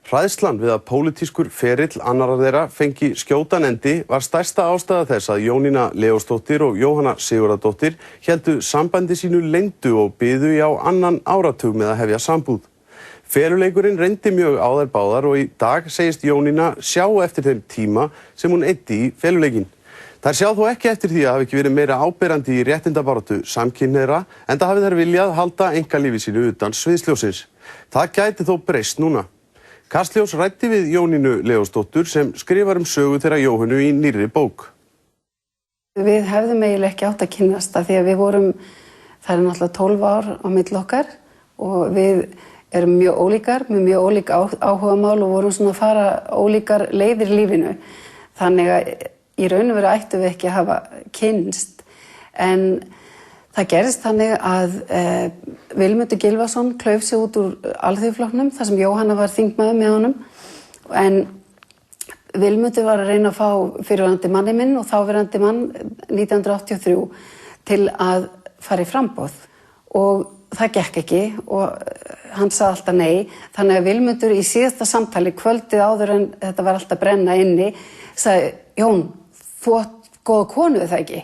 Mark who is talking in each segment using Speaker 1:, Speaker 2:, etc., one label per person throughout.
Speaker 1: Hræðslan við að pólitískur ferill annarra þeirra fengi skjótan endi var stærsta ástæða þess að Jónína Leósdóttir og Jóhanna Sigurðardóttir héldu sambandi sínu leyndu og biðu í á annan áratug með að hefja sambúð. Feluleikurinn reyndi mjög á þær báðar og í dag segist Jónína sjá eftir þeim tíma sem hún eyddi í feluleikinn. Þær sjá þó ekki eftir því að hafi ekki verið meira áberandi í réttindabaráttu samkynhneigðra enda hafi þær viljað halda einkalífi sínu utan sviðsljóssins. Það gæti þó breyst núna. Kastljós ræddi við Jónínu Leósdóttur sem skrifar sögu þeirra Jóhönnu í nýrri bók.
Speaker 2: Við hefðum eiginlega ekki átt að kynnast því að við vorum, það náttúrulega 12 ár á milli okkar og við erum mjög ólíkar, með mjög ólík áhugamál og vorum svona að fara ólíkar leiðir í lífinu. Þannig að í raun og veru ættum við ekki að hafa kynnst. En það gerðist þannig að Vilmundur Gylfason klauf sig út úr Alþýðuflokknum þar sem Jóhanna var þingmaður með honum. En Vilmundur var að reyna að fá fyrrverandi manni minn og þáverandi mann 1983 til að fara í framboð. Og það gekk ekki og hann sagði alltaf nei. Þannig að Vilmundur í síðasta samtali kvöldið áður en þetta var alltaf að brenna inni sagði, Jón, þú átt góða konu það ekki?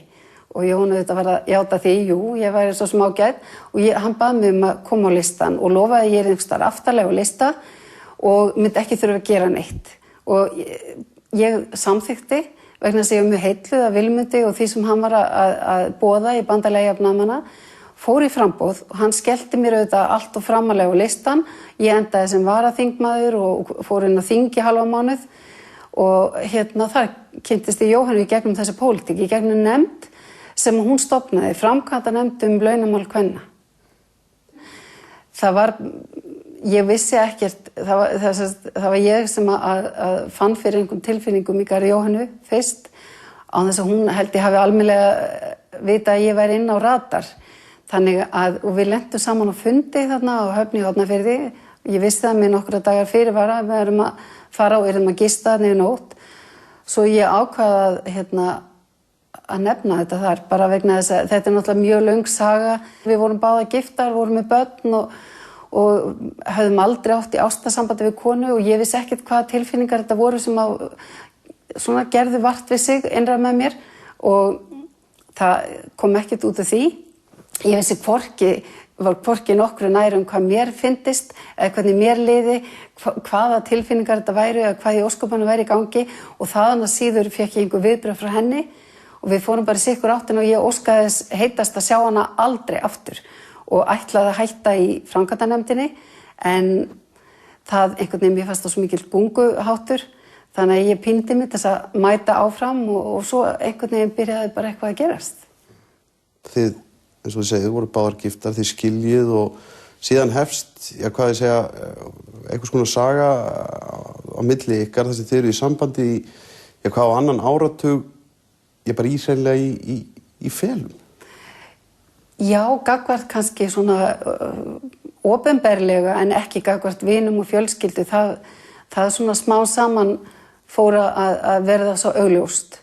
Speaker 2: Og Jón þetta var að játa því, jú, ég væri svo smágæð og hann bað mig að koma á listan og lofaði að ég einhvers staðar aftarlega á lista og myndi ekki þurfa að gera neitt. Og ég samþykkti vegna þess að ég var mjög heilluð af Vilmundi og því sem hann var að boða í bandalagi jafnaðarmanna, fór í framboð og hann skellti mér auðvitað allt og framalega á listan. Ég endaði sem varaþingmaður og fór inn á þing í hálfa mánuð og þar kynntist ég Jóhannu í gegnum þessa pólitík, í gegnum nefnd sem hún stofnaði, framkvæmdanefnd launamál kvenna. Það var, ég vissi ekkert, það var ég sem að fann fyrir einhverjum tilfinningum í garð Jóhannu fyrst, á þess að hún held ég hafi almennilega vita að ég væri inn á radar. Þannig að, og við lentum saman á fundi þarna á Höfn í Hornafirði, ég vissi það með nokkra dagar fyrirvara, við erum að fara og erum að gista þarna yfir nótt, svo ég ákvað að nefna þetta þar, bara vegna þess að þetta náttúrulega mjög löng saga. Við vorum báða giftar, vorum með börn og höfðum aldrei átt í ástarsambandi við konu og ég vissi ekkert hvaða tilfinningar þetta voru sem svona gerðu vart við sig innra með mér og það kom ekkert út af því. Ég vissi hvorki nokkru nær hvað mér fyndist eða hvernig mér liði, hvaða tilfinningar þetta væru eða hvað í ósköpunum væri í gangi og þaðan að síður fékk ég einhver viðbrögð frá henni. Og við fórum bara í sikkur áttina og ég óskaði þess heitast að sjá hana aldrei aftur og ætlaði að hætta í framkvæmdanefndinni en það einhvern veginn mér fannst það svo mikill gunguháttur þannig að ég píndi mig þess að mæta áfram og svo einhvern veginn byrjaði bara eitthvað að gerast.
Speaker 1: Þið, eins og þið segið, voru báðar giftar, þið skiljið og síðan hefst, hvað ég segja, einhvers konar saga á milli ykkar þess að þið eru í sambandi í hvað á annan áratug ég bara ísreinlega í felum.
Speaker 2: Já, gagnvart kannski svona opinberlega en ekki gagnvart vinum og fjölskyldu. Það svona smá saman fór að verða svo augljóst.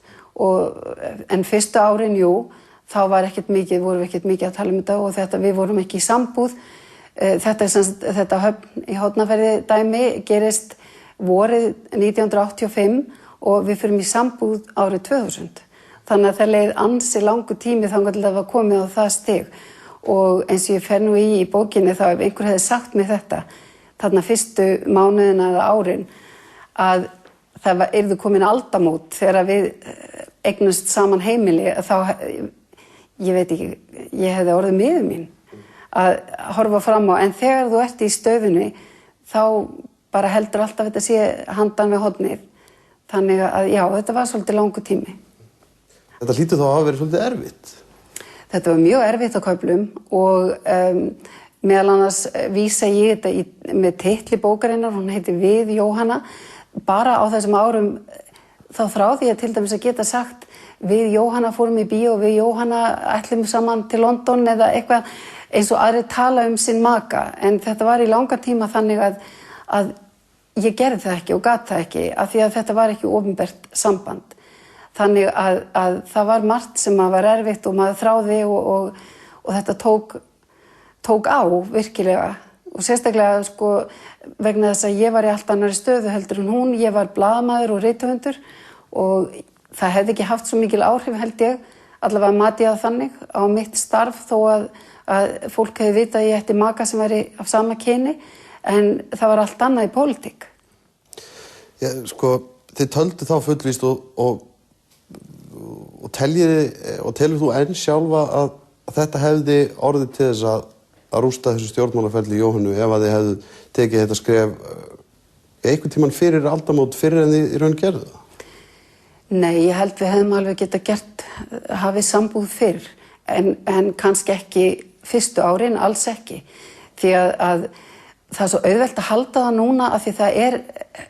Speaker 2: En fyrstu árin, jú, þá vorum við ekkert mikið að tala um þetta og við vorum ekki í sambúð. Þetta Höfn í Hornafirði dæmi gerist vorið 1985 og við förum í sambúð árið 2000. Þannig að það leið ansi langur tími þangað til það var komið á það stig og eins og ég fer nú í bókinni þá ef einhver hefði sagt mér þetta þarna fyrstu mánuðina eða árin að það yrðu komin aldamót þegar við eignumst saman heimili þá, ég veit ekki, ég hefði orðið miður mín að horfa fram á en þegar þú ert í stöðunni þá bara heldur alltaf þetta sé handan við hornið þannig að já, þetta var svolítið langur tími.
Speaker 1: Þetta hlýtur þá að hafa verið svolítið erfitt?
Speaker 2: Þetta var mjög erfitt á köflum og meðal annars vísa ég þetta með titli bókarinnar, hún heitir Við Jóhanna. Bara á þessum árum þá þráði ég til dæmis að geta sagt Við Jóhanna fórum í bíó, við Jóhanna ætlum saman til London eða eitthvað eins og aðrir tala sinn maka. En þetta var í langan tíma þannig að ég gerði það ekki og gat það ekki af því að þetta var ekki opinbert samband. Þannig að það var margt sem var erfitt og maður þráði og þetta tók á virkilega og sérstaklega sko vegna þess að ég var í allt annari stöðu heldur en hún, ég var blaðamaður og rithöfundur og það hefði ekki haft svo mikil áhrif held ég, allavega mat ég það þannig á mitt starf þó að fólk hefði vitað að ég ætti maka sem væri af sama kyni, en það var allt annað í pólitík.
Speaker 3: Ja, sko, þið töldu þá fullvíst og telur þú enn sjálfa að þetta hefði orðið til þess að rústa þessu stjórnmálaferli Jóhönnu ef að þið hefðu tekið þetta skref einhvern tímann fyrir aldamót fyrir en þið í raun gerðu það?
Speaker 2: Nei, ég held við hefðum alveg hafið sambúð fyrr, en kannski ekki fyrstu árin, alls ekki. Því að það er svo auðvelt að halda það núna af því það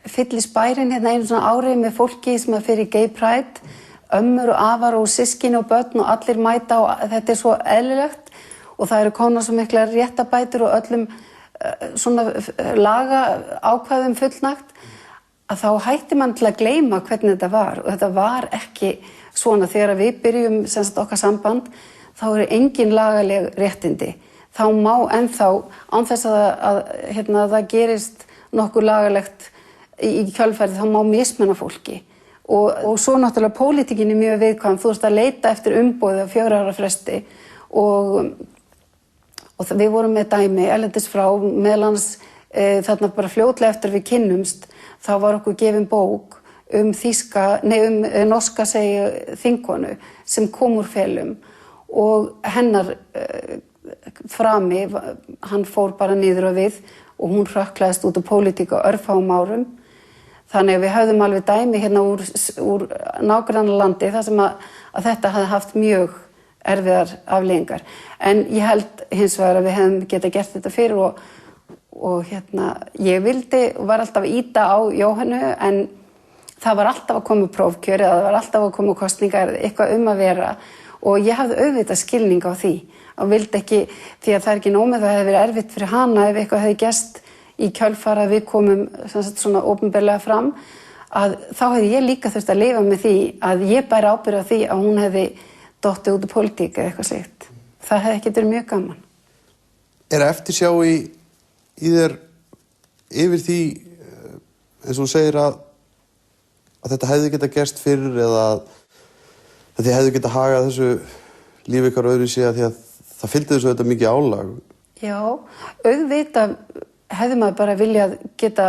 Speaker 2: fyllist bærinn hérna einu svona árið með fólki sem fyrir Gay Pride, ömmur og afar og systkini og börn og allir mæta og þetta svo eðlilegt og það eru konar svo mikla réttabætur og öllum svona laga ákvæðum fullnægt að þá hætti mann til að gleyma hvernig þetta var og þetta var ekki svona þegar við byrjum okkar samband þá eru engin lagaleg réttindi. Þá má ennþá án þess að það gerist nokkuð lagalegt í kjölfarið þá má mismunna fólki og svo náttúrulega pólitíkin mjög viðkvæm, þú ert að leita eftir umboði á 4 ára fresti og við vorum með dæmi erlendis frá meðal annars þarna bara fljótlega eftir við kynnumst þá var okkur gefin bók norska þingkonu sem kom úr felum og hennar frami, hann fór bara niður og við og hún hrökklaðist út úr pólitík á örfáum árum. Þannig að við höfðum alveg dæmi hérna úr nágrannalandi þar sem að þetta hafði haft mjög erfiðar afleiðingar. En ég held hins vegar að við hefðum getað gert þetta fyrir og ég vildi og var alltaf að ýta á Jóhönnu en það var alltaf að koma prófkjör eða það var alltaf að koma kosningar eitthvað að vera og ég hafði auðvitað skilning á því og vildi ekki, því að það ekki nóg með það hefði verið erfitt fyrir hana ef eitthvað hefði gerst í kjölfar að við komum svona opinberlega fram að þá hefði ég líka þurft að lifa með því að ég bæri ábyrgð á því að hún hefði dottið út úr pólitík eða eitthvað slíkt. Það hefði ekki verið mjög gaman.
Speaker 3: Eftirsjá í þér yfir því eins og þú segir að þetta hefði getað gerst fyrir eða að þið hefði getað hagað þessu lífi ykkar öðruvísi að því að það fylgdi þessu þetta mikið álag?
Speaker 2: Já, auðvitað hefði maður bara viljað geta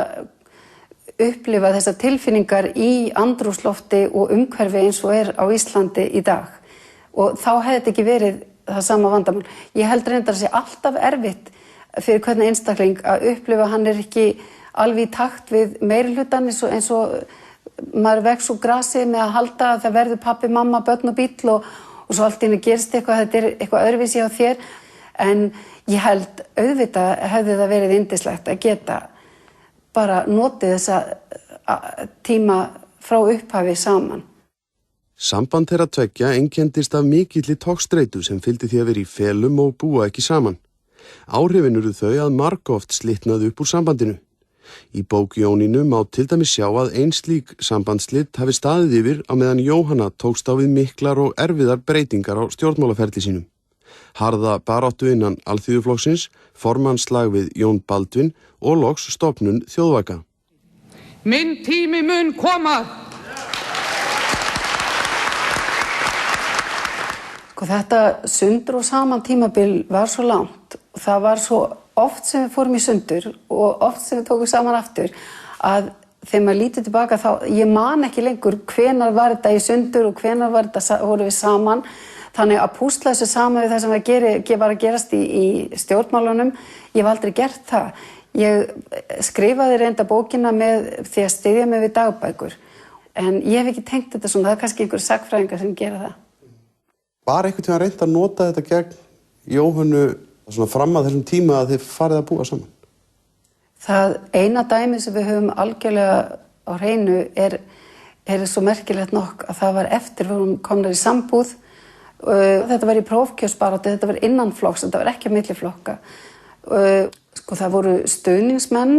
Speaker 2: upplifað þessar tilfinningar í andrúmslofti og umhverfi eins og á Íslandi í dag. Og þá hefði þetta ekki verið það sama vandamál. Ég held reyndar að sé alltaf erfitt fyrir hvern einstakling að upplifa að hann ekki alveg í takt við meirihlutann eins og maður vex úr grasi með að halda að það verður pabbi, mamma, börn og bíll og svo allt í einu gerist eitthvað, þetta eitthvað öðruvísi á þér. En ég held auðvitað hefði það verið yndislegt að geta bara notið þessa tíma frá upphafi saman.
Speaker 1: Samband þeirra tveggja einkenndist af mikilli togstreitu sem fylgdi því að vera í felum og búa ekki saman. Áhrifin urðu þau að margoft slitnaði upp úr sambandinu. Í bók Jónínu má til dæmis sjá að ein slík sambandsslit hafi staðið yfir á meðan Jóhanna tókst á við miklar og erfiðar breytingar á stjórnmálaferli sínum. Harða baráttu innan Alþýðuflokksins, formannslag við Jón Baldvin og loks stofnun Þjóðvaka.
Speaker 4: Minn tími mun koma.
Speaker 2: Þetta sundur og saman tímabil var svo langt og það var svo oft sem við fórum í sundur og oft sem við tókum saman aftur að þegar maður lítur tilbaka þá ég man ekki lengur hvenær var þetta í sundur og hvenær voru við saman. Þannig að púsla þessu saman við það sem var að gerast í stjórnmálunum, ég hef aldrei gert það. Ég skrifaði reynda bókina með því að styðja mig við dagbækur. En ég hef ekki tengt þetta svona, það er kannski einhver sagnfræðingar sem gera það.
Speaker 3: Var einhvern tímann reynt að nota þetta gegn Jóhönnu svona fram að þessum tíma að þið farið að búa saman?
Speaker 2: Það eina dæmi sem við höfum algjörlega á hreinu er svo merkilegt nokk að það var eftir við komnar í sambúð. Þetta var í prófkjörsbaráttu, þetta var innan flokks, þetta var ekki á milli flokka. Það voru stuðningsmenn,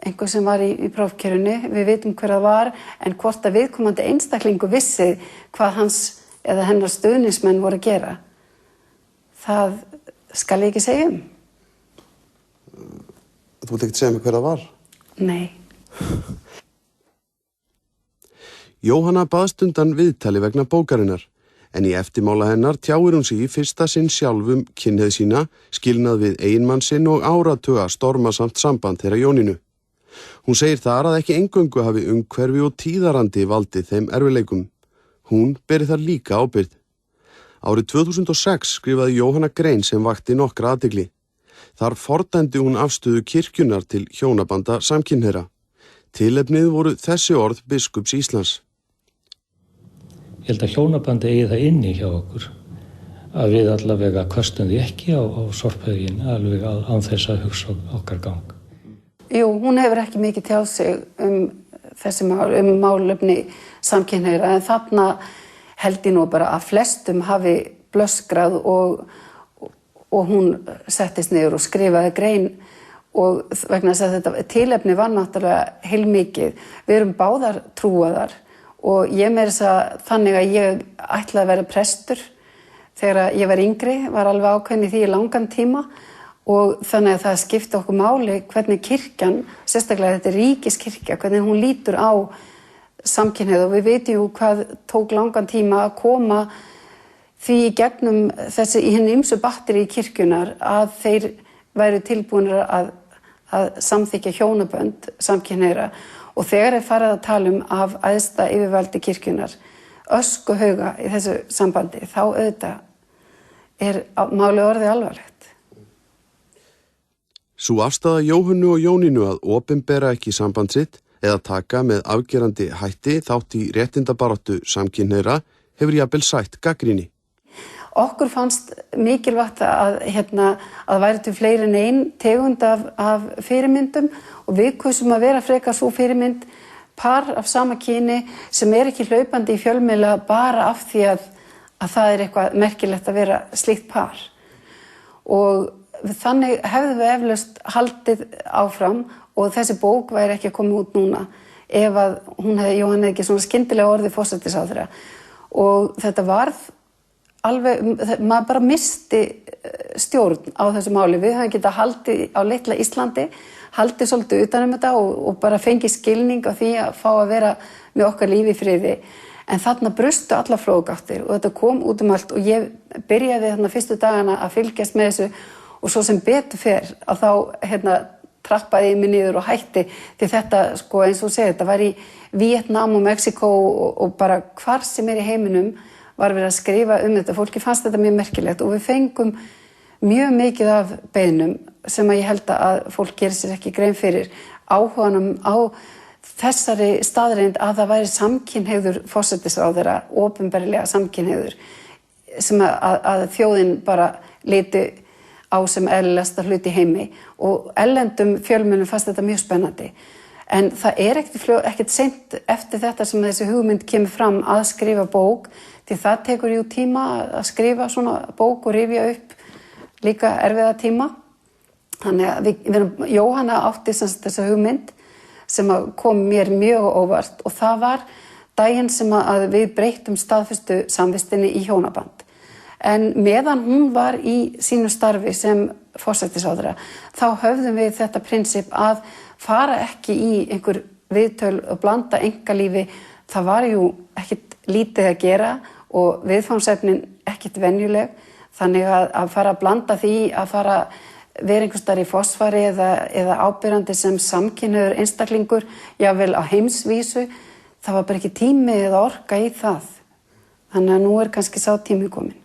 Speaker 2: einhver sem var í prófkjörunni, við vitum hver það var, en hvort að viðkomandi einstaklingu vissi hvað hans eða hennar stuðningsmenn voru að gera. Það skal ég ekki segja um.
Speaker 3: Þú vilt ekkert segja mig hver það var?
Speaker 2: Nei.
Speaker 1: Jóhanna baðst undan viðtali vegna bókarinnar, en í eftirmála hennar tjáir hún sig í fyrsta sinn sjálfum kynhneigð sína, skilnað við eiginmann sinn og áratuga stormasamt samband þeirra Jónínu. Hún segir þar að ekki eingöngu hafi umhverfi og tíðarandi valdið þeim erfiðleikum. Hún beri þar líka ábyrgð. Árið 2006 skrifaði Jóhanna grein sem vakti nokkra athygli. Þar fordæmdi hún afstöðu kirkjunnar til hjónabanda samkynhneigðra. Tilefnið voru þessi orð biskups Íslands.
Speaker 5: Ég held að hjónabandi eigi það inni hjá okkur að við allavega köstum því ekki á sorphögin alveg án þess að hugsa okkar gang.
Speaker 2: Jú, hún hefur ekki mikið tjáð sig þessi mál, málefni samkynhneigðra, en þarna held ég nú bara að flestum hafi blöskrað og hún settist niður og skrifaði grein og vegna þess að þetta tilefni var náttúrulega heilmikið. Við erum báðar trúaðar og ég meira þess að þannig að ég ætlaði að vera prestur þegar ég var yngri, var alveg ákveðin í því í langan tíma og þannig að það skipti okkur máli hvernig kirkjan, sérstaklega þetta ríkiskirkja, hvernig hún lítur á samkynhneigð og við vitum ju hvað tók langan tíma að koma því í gegnum þessi í hinni ýmsu batteri í kirkjunar að þeir væru tilbúinir að samþykkja hjónabönd samkynhneigðra og þegar farið að tala af æðsta yfirvaldi kirkjunar öskuhauga í þessu sambandi þá auðvitað málið orðið alvarlegt.
Speaker 1: Sú afstaða Jóhönnu og Jónínu að opinbera ekki samband sitt eða taka með afgerandi hætti þátt í réttindabaráttu samkynhneigðra hefur jafnvel sætt gagnrýni.
Speaker 2: Okkur fannst mikilvægt að væri til fleiri en ein tegund af fyrirmyndum og við kusum að vera frekar svo fyrirmynd par af sama kyni sem ekki hlaupandi í fjölmiðla bara af því að það eitthvað merkilegt að vera slíkt par. Og þannig hefðum við eflaust haldið áfram og þessi bók væri ekki að koma út núna ef að Jóhanna ekki svona skyndilega orðið forsætisráðherra. Og þetta varð alveg, maður bara misti stjórn á þessu máli. Við höfum getað haldið á litla Íslandi, haldið svolítið utan þetta og bara fengið skilning á því að fá að vera með okkar lífi í friði. En þarna brustu allar flóðgáttir og þetta kom út allt og ég byrjaði þarna fyrstu dagana að fylgjast með þessu og svo sem betur fer að þá trappaði ég mig niður og hætti því þetta, sko eins og segja, þetta var í Víetnam og Mexíkó og bara hvar sem í heiminum var verið að skrifa þetta. Fólki fannst þetta mjög merkilegt og við fengum mjög mikið af beiðnum sem að ég held að fólk gerir sér ekki grein fyrir áhuganum á þessari staðreind að það væri samkynhneigður forsætisráðherra, opinberlega samkynhneigður sem að þjóðin bara liti á sem eðlilegasta hluti í heimi og erlendum fjölmiðlum fannst þetta mjög spennandi. En það ekkert seint eftir þetta sem þessi hugmynd kemur fram að skrifa bók því það tekur jú tíma að skrifa svona bók og rifja upp líka erfiða tíma. Þannig að Jóhanna átti þessa hugmynd sem kom mér mjög óvart og það var daginn sem að við breyttum staðfestu samvistinni í hjónaband. En meðan hún var í sínu starfi sem forsætisráðherra, þá höfðum við þetta prinsip að fara ekki í einhver viðtöl og blanda einkalífi. Það var jú ekkert lítið að gera og viðfangsefnin ekkert venjuleg. Þannig að fara að blanda því að fara vera einhvers staðar í forsvari eða ábyrjandi sem samkynhneigður einstaklingur, jafnvel á heimsvísu, það var bara ekki tími eða orka í það. Þannig að nú kannski sá tími kominn.